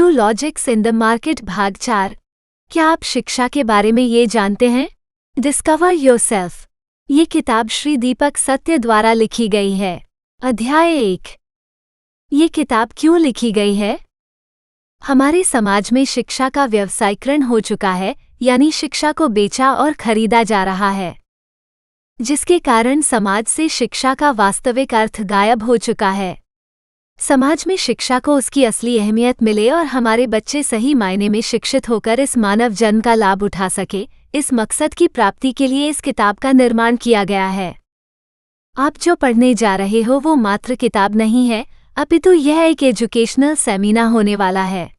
New logics in the market भाग 4। क्या आप शिक्षा के बारे में ये जानते हैं? Discover yourself. ये किताब श्री दीपक सत्य द्वारा लिखी गई है। अध्याय 1। ये किताब क्यों लिखी गई है? हमारे समाज में शिक्षा का व्यवसायीकरण हो चुका है, यानी शिक्षा को बेचा और खरीदा जा रहा है, जिसके कारण समाज से शिक्षा का वास्तविक अर्थ गायब हो चुका है। समाज में शिक्षा को उसकी असली अहमियत मिले और हमारे बच्चे सही मायने में शिक्षित होकर इस मानव जन्म का लाभ उठा सके, इस मकसद की प्राप्ति के लिए इस किताब का निर्माण किया गया है। आप जो पढ़ने जा रहे हो वो मात्र किताब नहीं है, अपितु यह एक एजुकेशनल सेमिनार होने वाला है।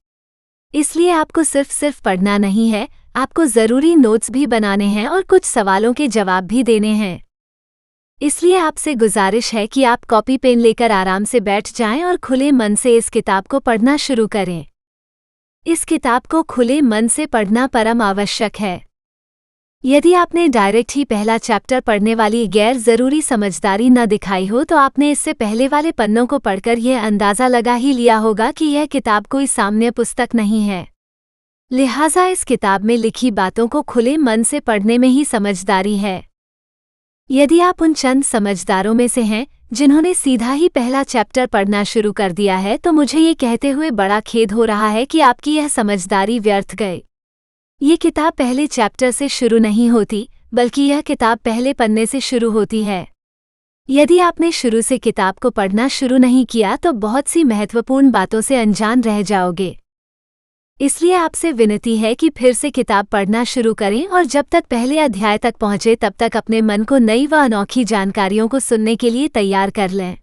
इसलिए आपको सिर्फ पढ़ना नहीं है, आपको ज़रूरी नोट्स भी बनाने हैं और कुछ सवालों के जवाब भी देने हैं। इसलिए आपसे गुजारिश है कि आप कॉपी पेन लेकर आराम से बैठ जाएं और खुले मन से इस किताब को पढ़ना शुरू करें। इस किताब को खुले मन से पढ़ना परम आवश्यक है। यदि आपने डायरेक्ट ही पहला चैप्टर पढ़ने वाली गैर ज़रूरी समझदारी न दिखाई हो तो आपने इससे पहले वाले पन्नों को पढ़कर यह अंदाज़ा लगा ही लिया होगा कि यह किताब कोई सामान्य पुस्तक नहीं है। लिहाजा इस किताब में लिखी बातों को खुले मन से पढ़ने में ही समझदारी है। यदि आप उन चंद समझदारों में से हैं जिन्होंने सीधा ही पहला चैप्टर पढ़ना शुरू कर दिया है, तो मुझे ये कहते हुए बड़ा खेद हो रहा है कि आपकी यह समझदारी व्यर्थ गई। ये किताब पहले चैप्टर से शुरू नहीं होती, बल्कि यह किताब पहले पन्ने से शुरू होती है। यदि आपने शुरू से किताब को पढ़ना शुरू नहीं किया तो बहुत सी महत्वपूर्ण बातों से अनजान रह जाओगे। इसलिए आपसे विनती है कि फिर से किताब पढ़ना शुरू करें और जब तक पहले अध्याय तक पहुंचे तब तक अपने मन को नई व अनोखी जानकारियों को सुनने के लिए तैयार कर लें।